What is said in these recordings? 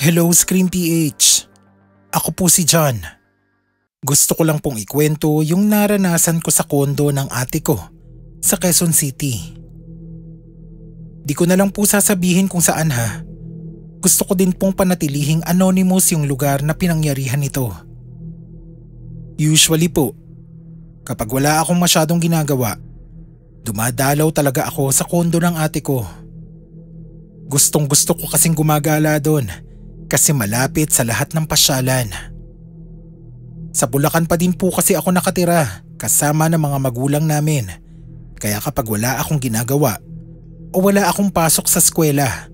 Hello Scream PH. Ako po si John. Gusto ko lang pong ikwento yung naranasan ko sa kondo ng ate ko sa Quezon City. Di ko na lang po sasabihin kung saan ha. Gusto ko din pong panatilihing anonymous yung lugar na pinangyarihan nito. Usually po, kapag wala akong masyadong ginagawa, dumadalaw talaga ako sa kondo ng ate ko. Gustong gusto ko kasing gumagala doon kasi malapit sa lahat ng pasyalan. Sa Bulacan pa din po kasi ako nakatira kasama ng mga magulang namin. Kaya kapag wala akong ginagawa o wala akong pasok sa eskwela,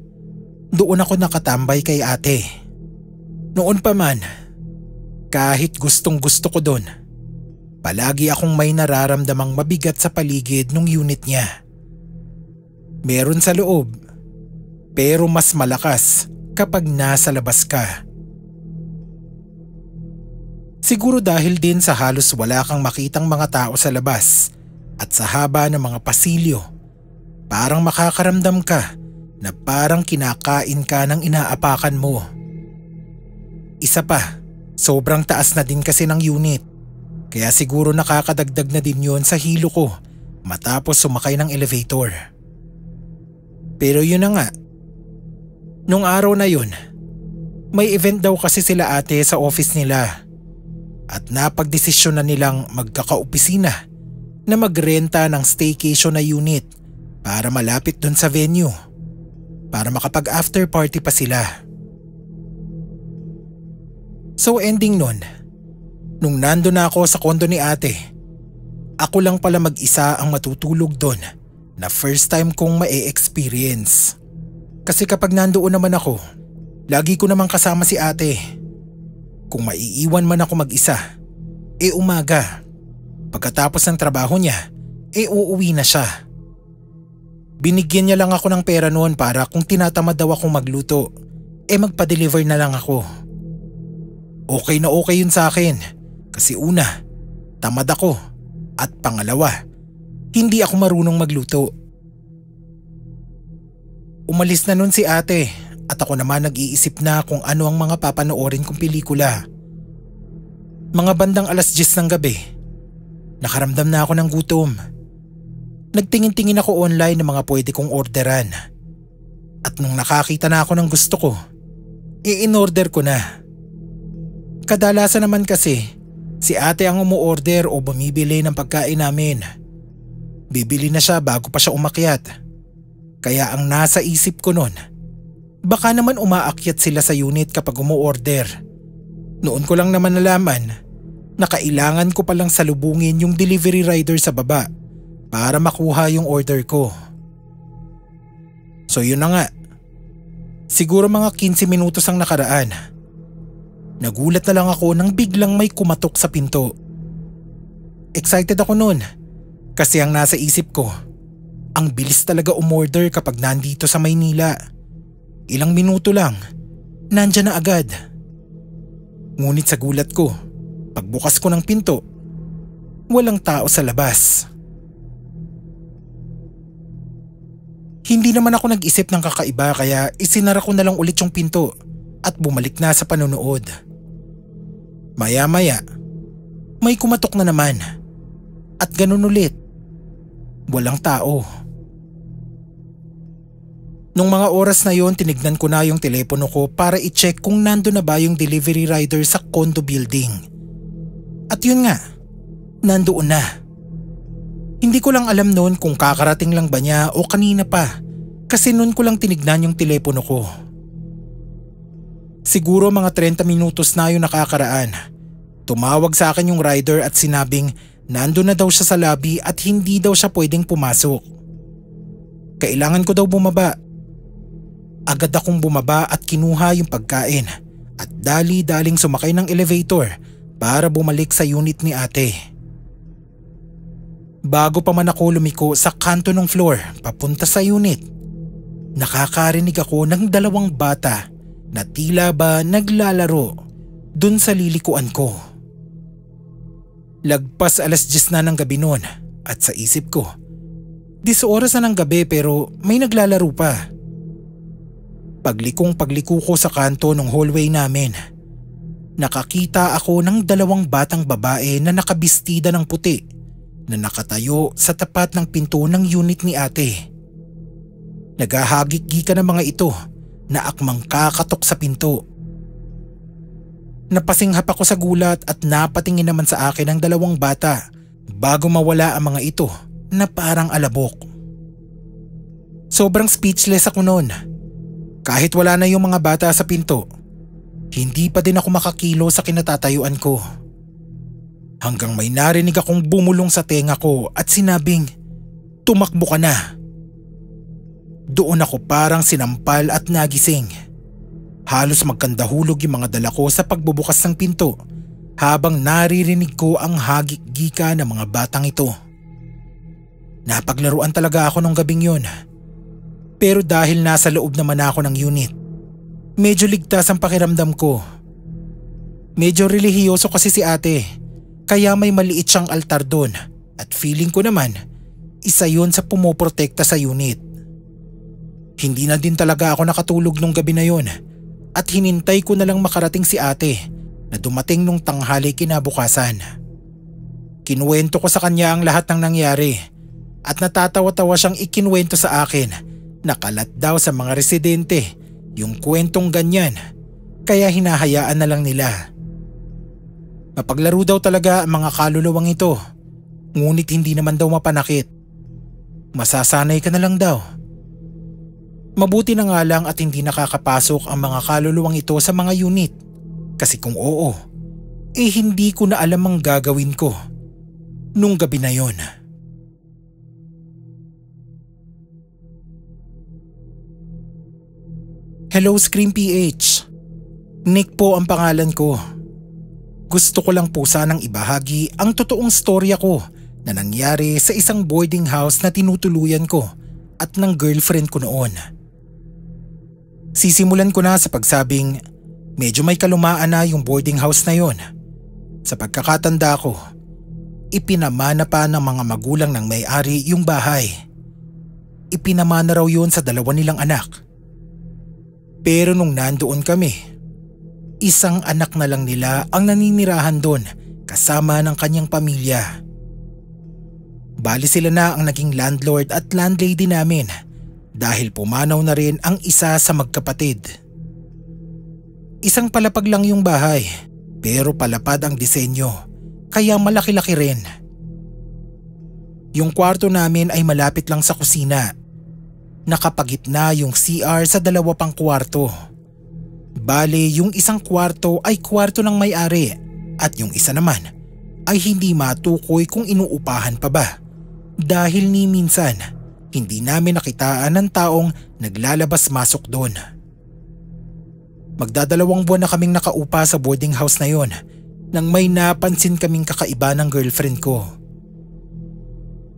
doon ako nakatambay kay ate. Noon pa man, kahit gustong gusto ko doon, palagi akong may nararamdamang mabigat sa paligid ng unit niya. Meron sa loob, pero mas malakas kapag nasa labas ka. Siguro dahil din sa halos wala kang makitang mga tao sa labas at sa haba ng mga pasilyo, parang makakaramdam ka na parang kinakain ka ng inaapakan mo. Isa pa, sobrang taas na din kasi ng unit, kaya siguro nakakadagdag na din yun sa hilo ko matapos sumakay ng elevator. Pero yun na nga, nung araw na yun, may event daw kasi sila ate sa office nila. At napagdesisyon na nilang magkakaopisina na magrenta ng staycation na unit para malapit dun sa venue, para makapag after party pa sila. So ending nun, nung nando na ako sa kondo ni ate, ako lang pala mag-isa ang matutulog dun na first time kong ma-experience. Kasi kapag nandoon naman ako, lagi ko namang kasama si ate. Kung maiiwan man ako mag-isa, umaga. Pagkatapos ng trabaho niya, uuwi na siya. Binigyan niya lang ako ng pera noon para kung tinatamad daw akong magluto, magpa-deliver na lang ako. Okay na okay yun sa akin. Kasi una, tamad ako. At pangalawa, hindi ako marunong magluto. Umalis na nun si ate. At ako naman nag-iisip na kung ano ang mga papanoorin kong pelikula. Mga bandang 10:00 ng gabi, nakaramdam na ako ng gutom. Nagtingin-tingin ako online ng mga pwede kong orderan. At nung nakakita na ako ng gusto ko, in-order ko na. Kadalasan naman kasi, si ate ang umu-order o bumibili ng pagkain namin. Bibili na siya bago pa siya umakyat. Kaya ang nasa isip ko nun, baka naman umaakyat sila sa unit kapag umu-order. Noon ko lang naman nalaman na kailangan ko palang salubungin yung delivery rider sa baba para makuha yung order ko. So yun na nga. Siguro mga 15 minutos ang nakaraan. Nagulat na lang ako nang biglang may kumatok sa pinto. Excited ako noon kasi ang nasa isip ko, ang bilis talaga umorder kapag nandito sa Maynila. Ilang minuto lang, nandyan na agad. Ngunit sa gulat ko, pagbukas ko ng pinto, walang tao sa labas. Hindi naman ako nag-isip ng kakaiba kaya isinara ko na lang ulit yung pinto at bumalik na sa panonood. Maya-maya, may kumatok na naman. At ganun ulit. Walang tao. Nung mga oras na yon, tinignan ko na yung telepono ko para i-check kung nando na ba yung delivery rider sa condo building. At yun nga, nandoon na. Hindi ko lang alam noon kung kakarating lang ba niya o kanina pa kasi noon ko lang tinignan yung telepono ko. Siguro mga 30 minutos na yung nakakaraan. Tumawag sa akin yung rider at sinabing nando na daw siya sa lobby at hindi daw siya pwedeng pumasok. Kailangan ko daw bumaba. Agad akong bumaba at kinuha yung pagkain at dali-daling sumakay ng elevator para bumalik sa unit ni ate. Bago pa man ako lumiko sa kanto ng floor papunta sa unit, nakakarinig ako ng 2 bata na tila ba naglalaro dun sa lilikuan ko. Lagpas 10:00 na ng gabi noon at sa isip ko, 10 oras na ng gabi pero may naglalaro pa. Pagliko ko sa kanto ng hallway namin, nakakita ako ng 2 batang babae na nakabistida ng puti na nakatayo sa tapat ng pinto ng unit ni ate. Naghahagik-gikan ng mga ito na akmang kakatok sa pinto. Napasinghap ako sa gulat at napatingin naman sa akin ang 2 bata bago mawala ang mga ito na parang alabok. Sobrang speechless ako noon. Kahit wala na yung mga bata sa pinto, hindi pa din ako makakilo sa kinatatayuan ko. Hanggang may narinig akong bumulong sa tenga ko at sinabing, "Tumakbo ka na." Doon ako parang sinampal at nagising. Halos magkandahulog yung mga dala ko sa pagbubukas ng pinto habang naririnig ko ang hagik-gika ng mga batang ito. Napaglaruan talaga ako nung gabing yun. Pero dahil nasa loob naman ako ng unit, medyo ligtas ang pakiramdam ko. Medyo relihiyoso kasi si ate, kaya may maliit siyang altar doon at feeling ko naman, isa yun sa pumoprotekta sa unit. Hindi na din talaga ako nakatulog nung gabi na yun at hinintay ko na lang makarating si ate na dumating nung tanghali kinabukasan. Kinuwento ko sa kanya ang lahat ng nangyari at natatawa-tawa siyang ikinuwento sa akin. Nakalat daw sa mga residente yung kwentong ganyan, kaya hinahayaan na lang nila. Mapaglaro daw talaga ang mga kaluluwang ito, ngunit hindi naman daw mapanakit. Masasanay ka na lang daw. Mabuti na nga lang at hindi nakakapasok ang mga kaluluwang ito sa mga unit, kasi kung oo, hindi ko na alam ang gagawin ko nung gabi na yon. Hello Scream PH. Nick po ang pangalan ko. Gusto ko lang po sanang ibahagi ang totoong storya ko na nangyari sa isang boarding house na tinutuluyan ko at ng girlfriend ko noon. Sisimulan ko na sa pagsabing medyo may kalumaan na yung boarding house na yon. Sa pagkakatanda ko, ipinamana pa ng mga magulang ng may-ari yung bahay. Ipinamana raw yun sa 2 nilang anak. Pero nung nandoon kami, isang anak na lang nila ang naninirahan doon kasama ng kanyang pamilya. Bali sila na ang naging landlord at landlady namin dahil pumanaw na rin ang isa sa magkapatid. Isang palapag lang yung bahay pero palapad ang disenyo kaya malaki-laki rin. Yung kwarto namin ay malapit lang sa kusina. Nakapagitna yung CR sa 2 pang kwarto. Bale, yung isang kwarto ay kwarto ng may-ari at yung isa naman ay hindi matukoy kung inuupahan pa ba dahil ni minsan hindi namin nakitaan ng taong naglalabas-masok doon. Magda2 buwan na kaming nakaupa sa boarding house na yon nang may napansin kaming kakaiba ng girlfriend ko.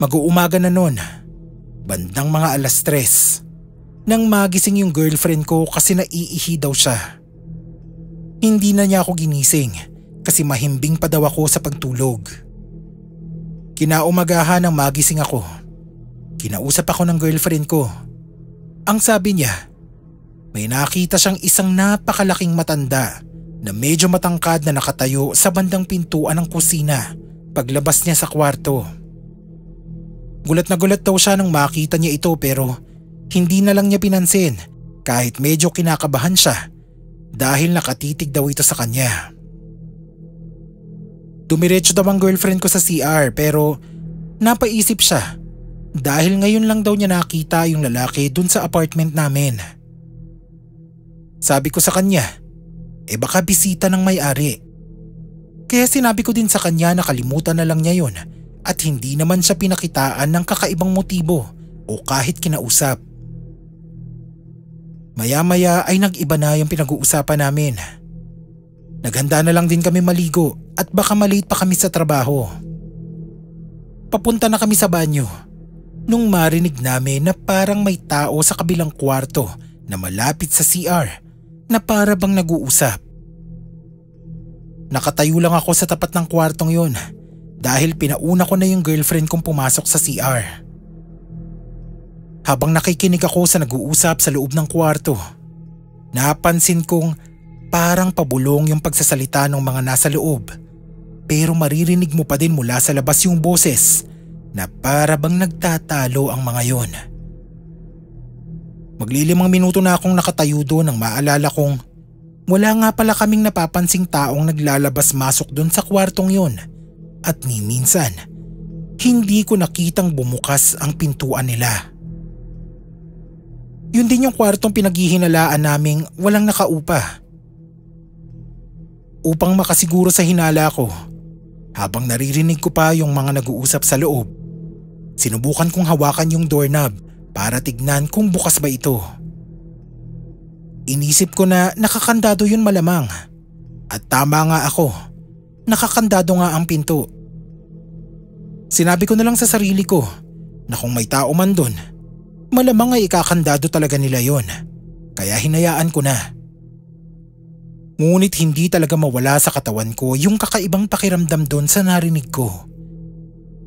Mag-uumaga na noon, bandang mga 3:00, nang magising yung girlfriend ko kasi naiihi daw siya. Hindi na niya ako ginising kasi mahimbing pa daw ako sa pagtulog. Kinaumagahan nang magising ako. Kinausap ako ng girlfriend ko. Ang sabi niya, may nakita siyang isang napakalaking matanda na medyo matangkad na nakatayo sa bandang pintuan ng kusina paglabas niya sa kwarto. Gulat na gulat daw siya nang makita niya ito pero hindi na lang niya pinansin kahit medyo kinakabahan siya dahil nakatitig daw ito sa kanya. Dumiretso daw ang girlfriend ko sa CR pero napaisip siya dahil ngayon lang daw niya nakita yung lalaki dun sa apartment namin. Sabi ko sa kanya, baka bisita ng may-ari. Kaya sinabi ko din sa kanya na kalimutan na lang niya yun at hindi naman siya pinakitaan ng kakaibang motibo o kahit kinausap. Maya-maya ay nag-iba na yung pinag-uusapan namin. Naghanda na lang din kami maligo at baka malate pa kami sa trabaho. Papunta na kami sa banyo nung marinig namin na parang may tao sa kabilang kwarto na malapit sa CR na para bang nag-uusap. Nakatayo lang ako sa tapat ng kwartong yon dahil pinauna ko na yung girlfriend kong pumasok sa CR. Habang nakikinig ako sa nag-uusap sa loob ng kwarto, napansin kong parang pabulong yung pagsasalita ng mga nasa loob, pero maririnig mo pa din mula sa labas yung boses na para bang nagtatalo ang mga yon. Maglilimang minuto na akong nakatayo doon nang maalala kong wala nga pala kaming napapansing taong naglalabas-masok doon sa kwartong yon, at ni minsan hindi ko nakitang bumukas ang pintuan nila. Yun din yung kwartong pinaghihinalaan naming walang nakaupa. Upang makasiguro sa hinala ko, habang naririnig ko pa yung mga nag-uusap sa loob, sinubukan kong hawakan yung doorknob para tignan kung bukas ba ito. Inisip ko na nakakandado yun malamang, at tama nga ako, nakakandado nga ang pinto. Sinabi ko na lang sa sarili ko na kung may tao man doon, malamang ay ikakandado talaga nila yon, kaya hinayaan ko na. Ngunit hindi talaga mawala sa katawan ko yung kakaibang pakiramdam doon sa narinig ko.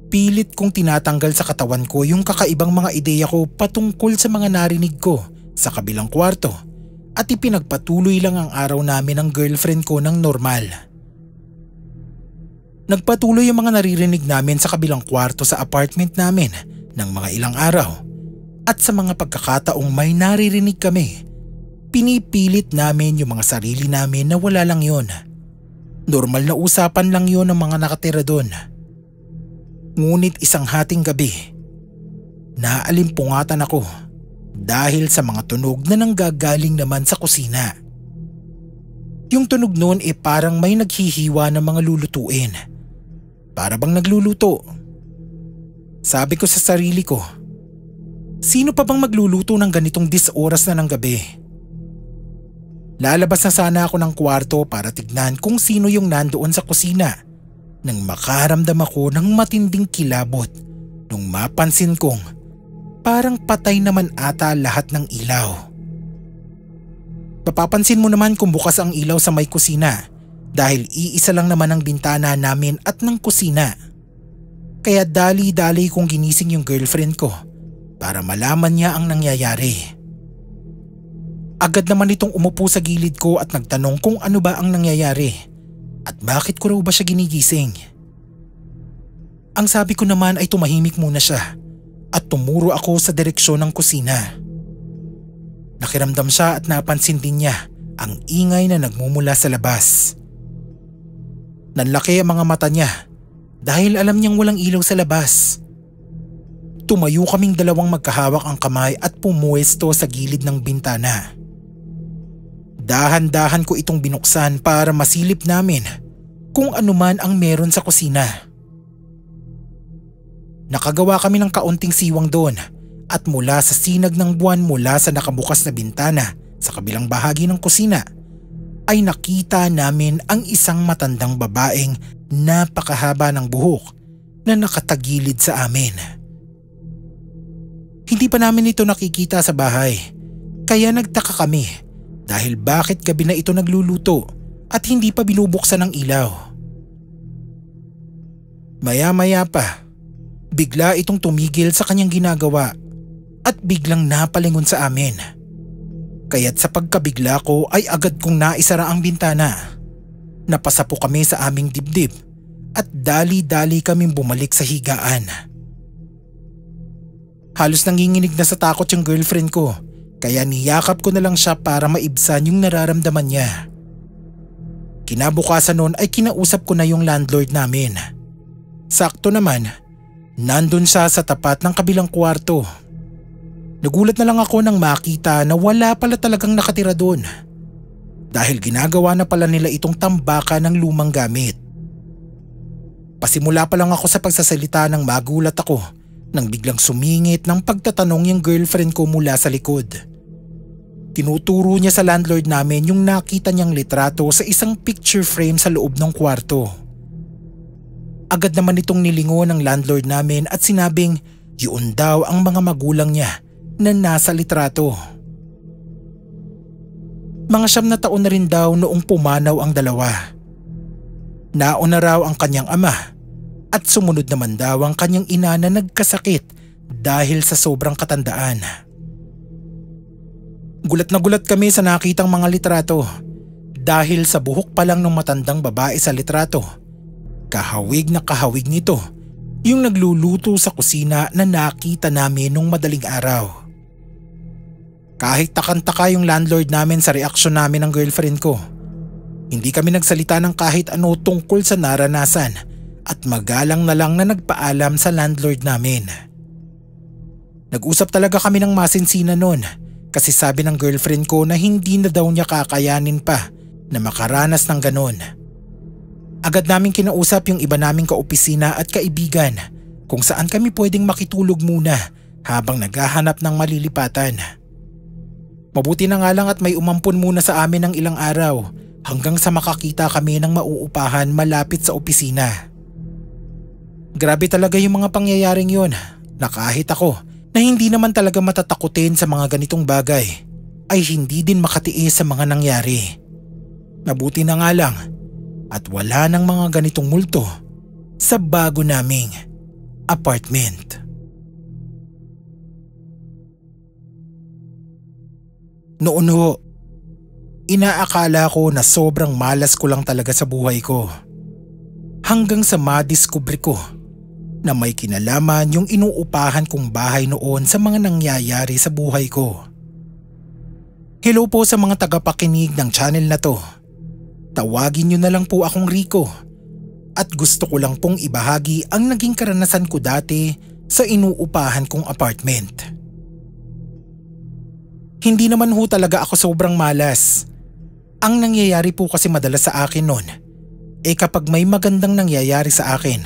Pilit kong tinatanggal sa katawan ko yung kakaibang mga ideya ko patungkol sa mga narinig ko sa kabilang kwarto, at ipinagpatuloy lang ang araw namin ng girlfriend ko ng normal. Nagpatuloy yung mga naririnig namin sa kabilang kwarto sa apartment namin ng mga ilang araw, at sa mga pagkakataong may naririnig kami, pinipilit namin yung mga sarili namin na wala lang yon. Normal na usapan lang yon ng mga nakatira doon. Ngunit isang hating gabi, naalimpungatan ako dahil sa mga tunog na nanggagaling naman sa kusina. Yung tunog noon parang may naghihiwa ng mga lulutuin. Para bang nagluluto. Sabi ko sa sarili ko, sino pa bang magluluto ng ganitong oras na ng gabi? Lalabas na sana ako ng kwarto para tignan kung sino yung nandoon sa kusina nang makaramdam ako ng matinding kilabot nung mapansin kong parang patay naman ata lahat ng ilaw. Mapapansin mo naman kung bukas ang ilaw sa may kusina dahil iisa lang naman ang bintana namin at ng kusina. Kaya dali-dali kong ginising yung girlfriend ko para malaman niya ang nangyayari. Agad naman itong umupo sa gilid ko at nagtanong kung ano ba ang nangyayari at bakit ko raw ba siya ginigising. Ang sabi ko naman ay tumahimik muna siya at tumuro ako sa direksyon ng kusina. Nakiramdam siya at napansin din niya ang ingay na nagmumula sa labas. Nanlaki ang mga mata niya dahil alam niyang walang ilaw sa labas. Tumayo kaming dalawang magkahawak ang kamay at pumuwesto sa gilid ng bintana. Dahan-dahan ko itong binuksan para masilip namin kung ano man ang meron sa kusina. Nakagawa kami ng kaunting siwang doon at mula sa sinag ng buwan mula sa nakabukas na bintana sa kabilang bahagi ng kusina ay nakita namin ang isang matandang babaeng napakahaba ng buhok na nakatagilid sa amin. Hindi pa namin ito nakikita sa bahay, kaya nagtaka kami dahil bakit gabi na ito nagluluto at hindi pa binubuksan ng ilaw. Maya-maya pa, bigla itong tumigil sa kanyang ginagawa at biglang napalingon sa amin. Kaya't sa pagkabigla ko ay agad kong naisara ang bintana. Napasapo kami sa aming dibdib at dali-dali kaming bumalik sa higaan. Halos nanginginig na sa takot yung girlfriend ko, kaya niyakap ko na lang siya para maibsan yung nararamdaman niya. Kinabukasan noon ay kinausap ko na yung landlord namin. Sakto naman, nandun siya sa tapat ng kabilang kwarto. Nagulat na lang ako nang makita na wala pala talagang nakatira doon dahil ginagawa na pala nila itong tambaka ng lumang gamit. Pasimula pa lang ako sa pagsasalita nang magulat ako nang biglang sumingit ng pagtatanong yung girlfriend ko mula sa likod. Tinuturo niya sa landlord namin yung nakita niyang litrato sa isang picture frame sa loob ng kwarto. Agad naman itong nilingon ng landlord namin at sinabing yun daw ang mga magulang niya na nasa litrato. Mga 9 na taon na rin daw noong pumanaw ang dalawa. Nauna raw ang kanyang ama at sumunod naman daw ang kanyang ina na nagkasakit dahil sa sobrang katandaan. Gulat na gulat kami sa nakitang mga litrato dahil sa buhok pa lang ng matandang babae sa litrato, kahawig na kahawig nito yung nagluluto sa kusina na nakita namin nung madaling araw. Kahit takang-taka yung landlord namin sa reaksyon namin ng girlfriend ko, hindi kami nagsalita ng kahit ano tungkol sa naranasan at magalang na lang na nagpaalam sa landlord namin. Nag-usap talaga kami ng masinsinan noon kasi sabi ng girlfriend ko na hindi na daw niya kakayanin pa na makaranas ng ganon. Agad naming kinausap yung iba naming kaopisina at kaibigan kung saan kami pwedeng makitulog muna habang naghahanap ng malilipatan. Mabuti na nga lang at may umampon muna sa amin ng ilang araw hanggang sa makakita kami ng mauupahan malapit sa opisina. Grabe talaga yung mga pangyayaring yun na kahit ako na hindi naman talaga matatakutin sa mga ganitong bagay ay hindi din makatiis sa mga nangyari. Mabuti na nga lang at wala ng mga ganitong multo sa bago naming apartment. Noon ho, inaakala ko na sobrang malas ko lang talaga sa buhay ko. Hanggang sa madiskubre ko na may kinalaman yung inuupahan kong bahay noon sa mga nangyayari sa buhay ko. Hello po sa mga tagapakinig ng channel na to. Tawagin nyo na lang po akong Rico at gusto ko lang pong ibahagi ang naging karanasan ko dati sa inuupahan kong apartment. Hindi naman ho talaga ako sobrang malas. Ang nangyayari po kasi madalas sa akin noon kapag may magandang nangyayari sa akin,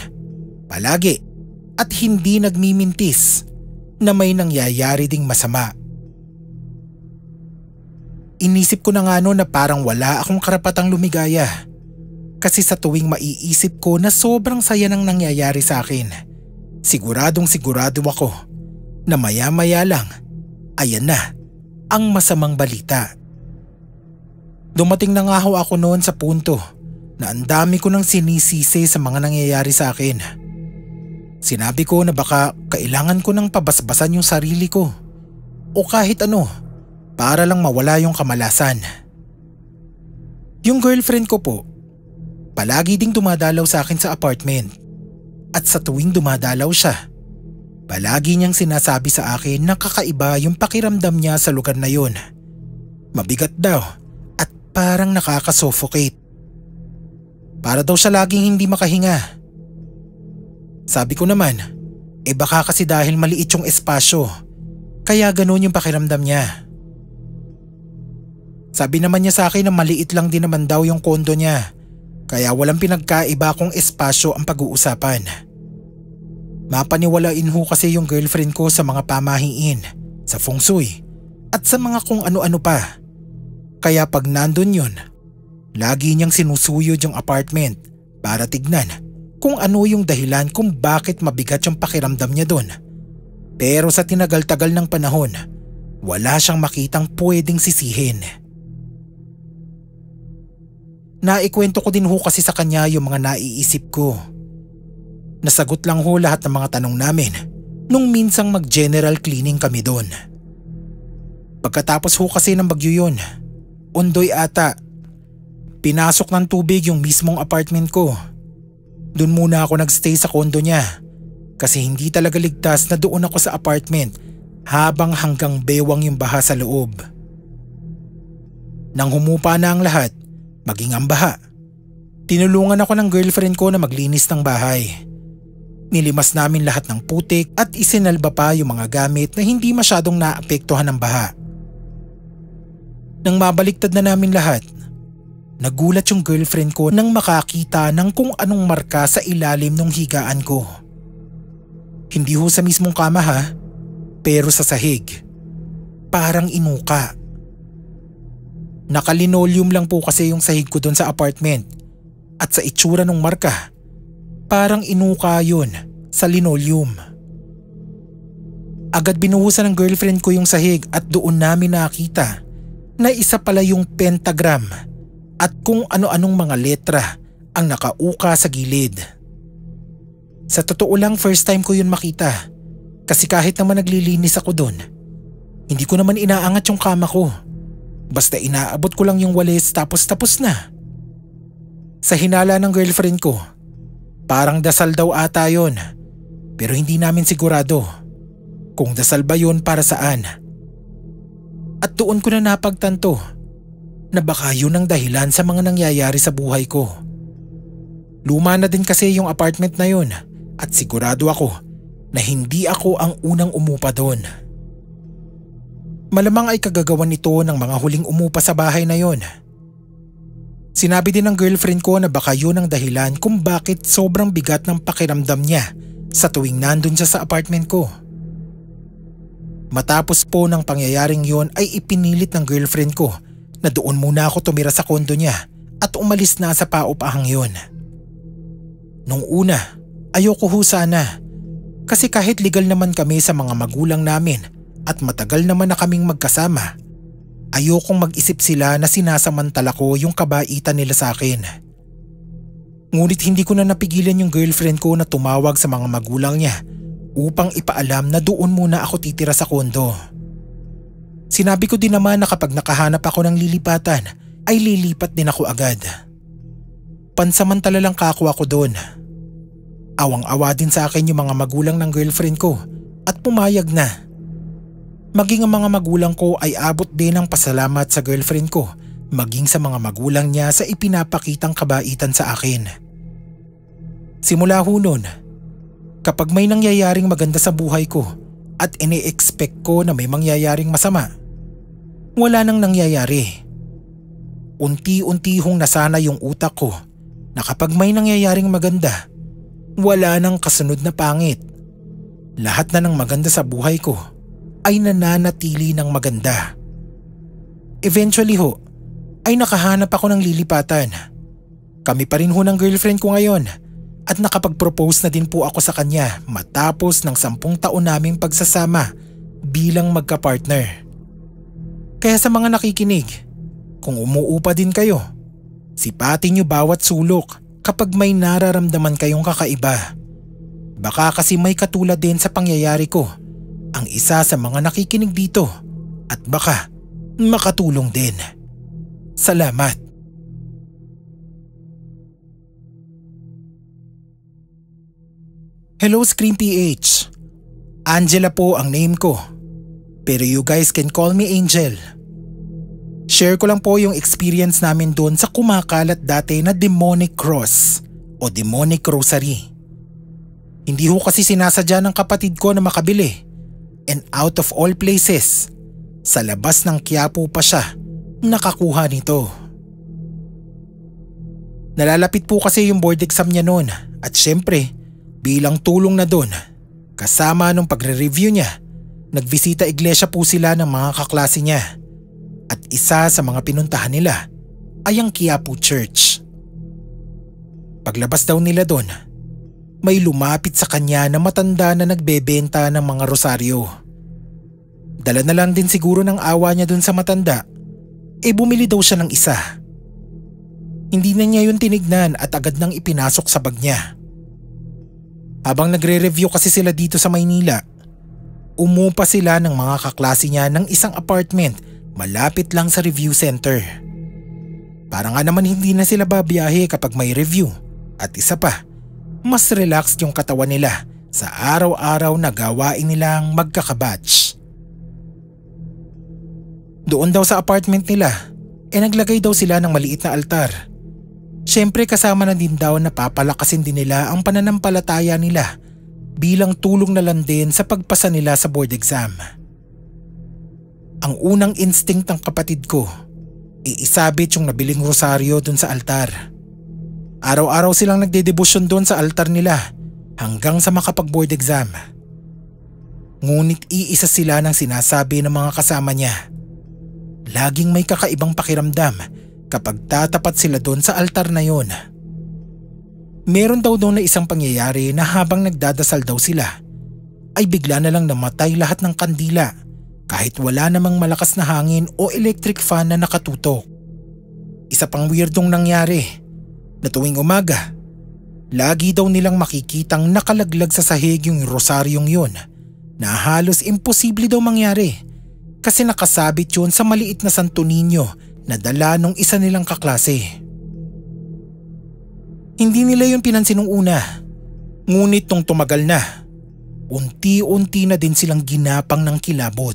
palagi at hindi nagmimintis na may nangyayari ding masama. Inisip ko na nga noon na parang wala akong karapatang lumigaya kasi sa tuwing maiisip ko na sobrang saya ng nangyayari sa akin, siguradong sigurado ako na maya-maya lang, ayan na ang masamang balita. Dumating na nga ho ako noon sa punto na ang dami ko nang sinisisi sa mga nangyayari sa akin. Sinabi ko na baka kailangan ko nang pabasbasan yung sarili ko o kahit ano para lang mawala yung kamalasan. Yung girlfriend ko po, palagi ding dumadalaw sa akin sa apartment at sa tuwing dumadalaw siya, palagi niyang sinasabi sa akin na kakaiba yung pakiramdam niya sa lugar na yun. Mabigat daw at parang nakakasuffocate. Para daw siya laging hindi makahinga. Sabi ko naman, baka kasi dahil maliit yung espasyo, kaya ganun yung pakiramdam niya. Sabi naman niya sa akin na maliit lang din naman daw yung kondo niya, kaya walang pinagkaiba kung espasyo ang pag-uusapan. Mapaniwalain ho kasi yung girlfriend ko sa mga pamahiin, sa feng shui, at sa mga kung ano-ano pa. Kaya pag nandun yun, lagi niyang sinusuyod yung apartment para tignan kung ano yung dahilan kung bakit mabigat yung pakiramdam niya dun. Pero sa tinagal-tagal ng panahon, wala siyang makitang pwedeng sisihin. Naikwento ko din ho kasi sa kanya yung mga naiisip ko. Nasagot lang ho lahat ng mga tanong namin nung minsang mag-general cleaning kami doon. Pagkatapos ho kasi ng bagyo yun, undoy ata, pinasok ng tubig yung mismong apartment ko. Doon muna ako nagstay sa kondo niya kasi hindi talaga ligtas na doon ako sa apartment habang hanggang bewang yung baha sa loob. Nang humupa na ang lahat, maging ang baha, tinulungan ako ng girlfriend ko na maglinis ng bahay. Nilimas namin lahat ng putik at isinalba pa yung mga gamit na hindi masyadong naapektuhan ng baha. Nang mabaliktad na namin lahat, nagulat yung girlfriend ko nang makakita ng kung anong marka sa ilalim ng higaan ko. Hindi ho sa mismong kama ha, pero sa sahig. Parang inuka. Nakalinoleum lang po kasi yung sahig ko doon sa apartment at sa itsura ng marka, parang inuka yun sa linoleum. Agad binuhusan ng girlfriend ko yung sahig at doon namin nakita na isa pala yung pentagram at kung ano-anong mga letra ang nakauka sa gilid. Sa totoo lang first time ko yun makita. Kasi kahit naman naglilinis ako doon, hindi ko naman inaangat yung kama ko. Basta inaabot ko lang yung walis tapos na. Sa hinala ng girlfriend ko, parang dasal daw ata yun. Pero hindi namin sigurado kung dasal ba yun para saan. At doon ko na napagtanto na baka yun ang dahilan sa mga nangyayari sa buhay ko. Luma na din kasi yung apartment na yun at sigurado ako na hindi ako ang unang umupa doon. Malamang ay kagagawan nito ng mga huling umupa sa bahay na yun. Sinabi din ng girlfriend ko na baka yun ang dahilan kung bakit sobrang bigat ng pakiramdam niya sa tuwing nandun siya sa apartment ko. Matapos po ng pangyayaring yun ay ipinilit ng girlfriend ko na doon muna ako tumira sa kondo niya at umalis na sa paupahang yun. Nung una, ayoko ho sana kasi kahit legal naman kami sa mga magulang namin at matagal naman na kaming magkasama, ayokong mag-isip sila na sinasamantala ko yung kabaitan nila sa akin. Ngunit hindi ko na napigilan yung girlfriend ko na tumawag sa mga magulang niya upang ipaalam na doon muna ako titira sa kondo. Sinabi ko din naman na kapag nakahanap ako ng lilipatan ay lilipat din ako agad. Pansamantala lang kako ako doon. Awang-awa din sa akin yung mga magulang ng girlfriend ko at pumayag na. Maging ang mga magulang ko ay abot din ng pasalamat sa girlfriend ko maging sa mga magulang niya sa ipinapakitang kabaitan sa akin. Simula ho nun, kapag may nangyayaring maganda sa buhay ko at ini-expect ko na may mangyayaring masama, wala nang nangyayari. Unti-unti hong nasana yung utak ko na kapag may nangyayaring maganda, wala nang kasunod na pangit. Lahat na ng maganda sa buhay ko ay nananatili ng maganda. Eventually ho, ay nakahanap ako ng lilipatan. Kami pa rin ho ng girlfriend ko ngayon at nakapag-propose na din po ako sa kanya matapos ng 10 taon naming pagsasama bilang magka-partner. Kaya sa mga nakikinig, kung umuupa din kayo, sipatin niyo bawat sulok kapag may nararamdaman kayong kakaiba. Baka kasi may katulad din sa pangyayari ko ang isa sa mga nakikinig dito at baka makatulong din. Salamat. Hello Scream PH. Angela po ang name ko. Pero you guys can call me Angel. Share ko lang po yung experience namin doon sa kumakalat dati na demonic cross o demonic rosary. Hindi ho kasi sinasadya ng kapatid ko na makabili. And out of all places, sa labas ng Quiapo pa siya nakakuha nito. Nalalapit po kasi yung board exam niya noon at syempre bilang tulong na doon, kasama nung pagre-review niya, nagbisita iglesia po sila ng mga kaklase niya at isa sa mga pinuntahan nila ay ang Quiapo Church. Paglabas daw nila doon, may lumapit sa kanya na matanda na nagbebenta ng mga rosaryo. Dala na lang din siguro ng awa niya doon sa matanda, bumili daw siya ng isa. Hindi na niya yun tinignan at agad nang ipinasok sa bag niya. Habang nagre-review kasi sila dito sa Maynila, umupa sila ng mga kaklase niya ng isang apartment malapit lang sa review center. Para nga naman hindi na sila babiyahe kapag may review at isa pa, mas relaxed yung katawan nila sa araw-araw na gawain nilang magkakabatch. Doon daw sa apartment nila, naglagay daw sila ng maliit na altar. Siyempre kasama na din daw na papalakasin din nila ang pananampalataya nila bilang tulong na lang din sa pagpasa nila sa board exam. Ang unang instinct ng kapatid ko, iisabit yung nabiling rosaryo dun sa altar. Araw-araw silang nagdedebosyon doon sa altar nila hanggang sa makapag-board exam. Ngunit iisa sila ng sinasabi ng mga kasama niya. Laging may kakaibang pakiramdam kapag tatapat sila doon sa altar na yon. Meron daw doon na isang pangyayari na habang nagdadasal daw sila, ay bigla na lang namatay lahat ng kandila kahit wala namang malakas na hangin o electric fan na nakatutok. Isa pang weirdong nangyari na tuwing umaga, Lagi daw nilang makikitang nakalaglag sa sahig yung rosaryong yun na halos imposible daw mangyari kasi nakasabit yun sa maliit na Santo Niño na dala nung isa nilang kaklase. Hindi nila yun pinansin nung una, ngunit nung tumagal na, unti-unti na din silang ginapang ng kilabot.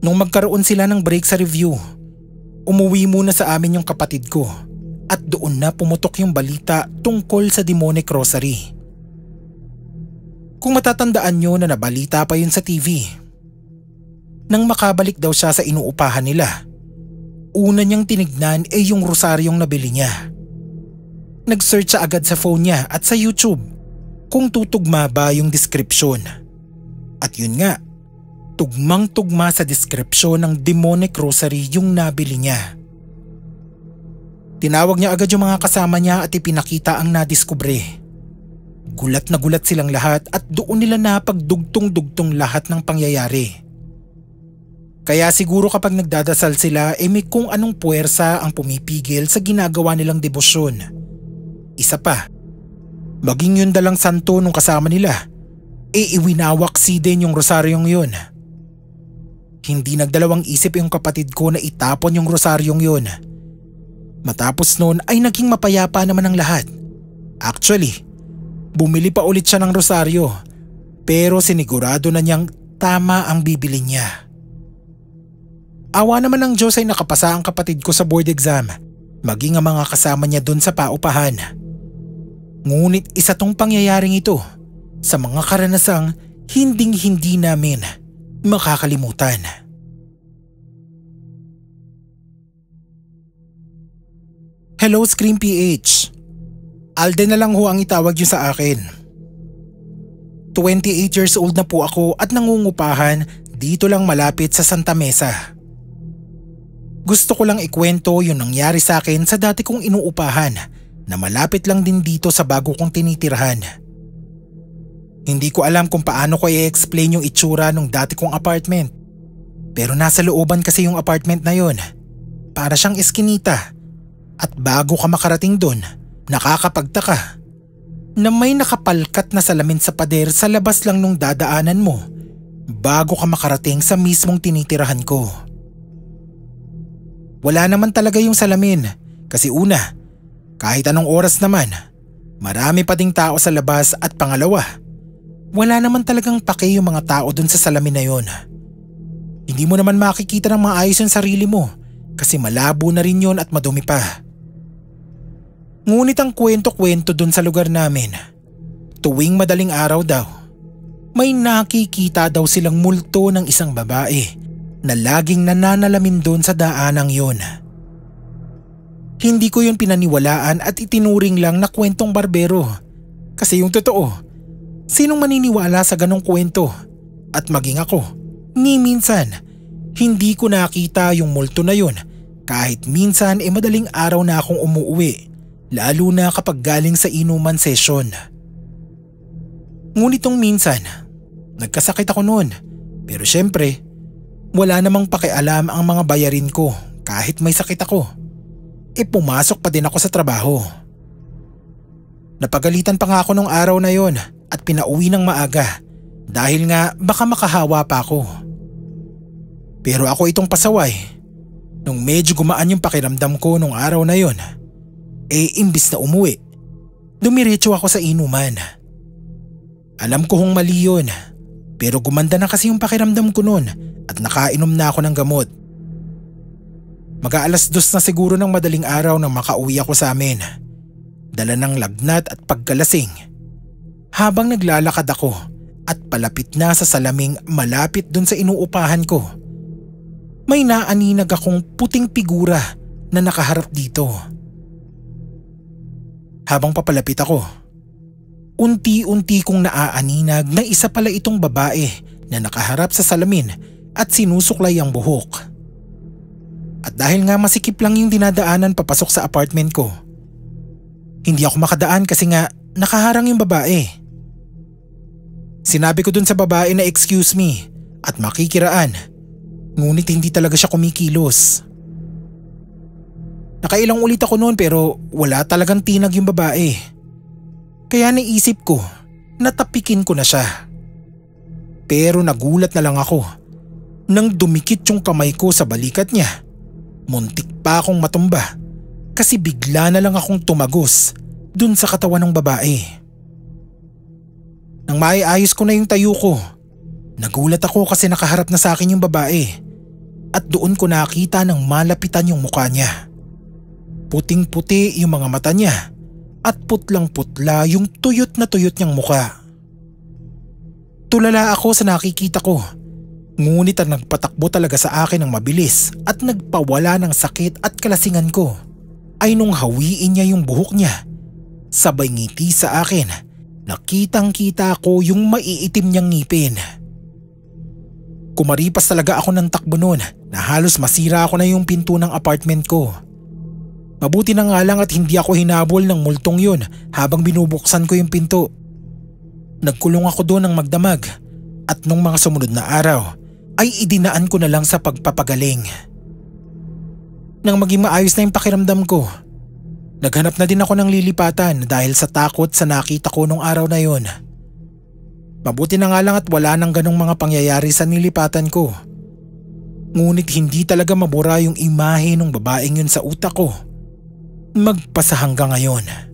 Nung magkaroon sila ng break sa review, umuwi muna sa amin yung kapatid ko at doon na pumutok yung balita tungkol sa demonic rosary. Kung matatandaan nyo na nabalita pa yun sa TV. Nang makabalik daw siya sa inuupahan nila, una niyang tinignan ay yung rosaryong nabili niya. Nag-search siya agad sa phone niya at sa YouTube kung tutugma ba yung description. At yun nga, tugmang-tugma sa description ng demonic rosary yung nabili niya. Tinawag niya agad yung mga kasama niya at ipinakita ang nadiskubre. Gulat na gulat silang lahat at doon nila napagdugtong-dugtong lahat ng pangyayari. Kaya siguro kapag nagdadasal sila may kung anong puwersa ang pumipigil sa ginagawa nilang debosyon. Isa pa, maging yun dalang santo nung kasama nila, iwinawaksi din yung rosaryong yun. Hindi nagdalawang isip yung kapatid ko na itapon yung rosaryong yun. Matapos noon ay naging mapayapa naman ang lahat. Actually, bumili pa ulit siya ng rosaryo pero sinigurado na niyang tama ang bibili niya. Awa naman ng Diyos ay nakapasa ang kapatid ko sa board exam, maging ang mga kasama niya dun sa paupahan. Ngunit isa tong pangyayaring ito sa mga karanasang hinding-hindi namin makakalimutan. Hello Scream PH. Alden na lang ho ang itawag niyo sa akin. 28 years old na po ako at nangungupahan dito lang malapit sa Santa Mesa. Gusto ko lang ikwento yung nangyari sa akin sa dati kong inuupahan na malapit lang din dito sa bago kong tinitirhan. Hindi ko alam kung paano ko i-explain yung itsura ng dati kong apartment. Pero nasa looban kasi yung apartment na yon. Para siyang eskinita. At bago ka makarating doon, nakakapagtaka na may nakapalkat na salamin sa pader sa labas lang nung dadaanan mo bago ka makarating sa mismong tinitirahan ko. Wala naman talaga yung salamin kasi una, kahit anong oras naman, marami pa ding tao sa labas at pangalawa, wala naman talagang pake yung mga tao dun sa salamin na yon. Hindi mo naman makikita ng maayos yung sarili mo kasi malabo na rin yon at madumi pa. Ngunit ang kwento-kwento dun sa lugar namin, tuwing madaling araw daw, may nakikita daw silang multo ng isang babae na laging nananalamin dun sa daanang yon. Hindi ko yun pinaniwalaan at itinuring lang na kwentong barbero. Kasi yung totoo, sinong maniniwala sa ganong kwento? At maging ako, ni minsan, hindi ko nakita yung multo na yun kahit minsan madaling araw na akong umuuwi. Lalo na kapag galing sa inuman session. Ngunit nung minsan, nagkasakit ako noon. Pero syempre, wala namang pakialam ang mga bayarin ko kahit may sakit ako. Pumasok pa din ako sa trabaho. Napagalitan pa nga ako nung araw na yon at pinauwi ng maaga dahil nga baka makahawa pa ako. Pero ako itong pasaway. Nung medyo gumaan yung pakiramdam ko nung araw na yon, imbis na umuwi, dumiretso ako sa inuman. Alam ko hong mali yun, pero gumanda na kasi yung pakiramdam ko noon at nakainom na ako ng gamot. Mag-aalas 2 na siguro ng madaling araw nang makauwi ako sa amin. Dala ng lagnat at pagkalasing. Habang naglalakad ako at palapit na sa salaming malapit dun sa inuupahan ko, may naaninag akong puting figura na nakaharap dito. Habang papalapit ako, unti-unti kong naaaninag na isa pala itong babae na nakaharap sa salamin at sinusuklay ang buhok. At dahil nga masikip lang yung dinadaanan papasok sa apartment ko, hindi ako makadaan kasi nga nakaharang yung babae. Sinabi ko dun sa babae na excuse me at makikiraan, ngunit hindi talaga siya kumikilos. Nakailang ulit ako noon pero wala talagang tinag yung babae. Kaya naisip ko na tapikin ko na siya. Pero nagulat na lang ako nang dumikit yung kamay ko sa balikat niya. Muntik pa akong matumba kasi bigla na lang akong tumagos dun sa katawan ng babae. Nang maiayos ko na yung tayo ko, nagulat ako kasi nakaharap na sa akin yung babae at doon ko nakita ng malapitan yung mukha niya. Puting-puti yung mga mata niya at putlang-putla yung tuyot na tuyot niyang mukha. Tulala ako sa nakikita ko, ngunit ang nagpatakbo talaga sa akin ng mabilis at nagpawala ng sakit at kalasingan ko ay nung hawiin niya yung buhok niya. Sabay ngiti sa akin, nakitang-kita ko yung maiitim niyang ngipin. Kumaripas talaga ako ng takbo noon na halos masira ako na yung pinto ng apartment ko. Mabuti na nga lang at hindi ako hinabol ng multong yun habang binubuksan ko yung pinto. Nagkulong ako doon ng magdamag at nung mga sumunod na araw ay idinaan ko na lang sa pagpapagaling. Nang maging maayos na yung pakiramdam ko, naghanap na din ako ng lilipatan dahil sa takot sa nakita ko nung araw na yon. Mabuti na nga lang at wala nang ganong mga pangyayari sa nilipatan ko. Ngunit hindi talaga mabura yung imahe ng babaeng yun sa utak ko. Magpasa hanggang ngayon.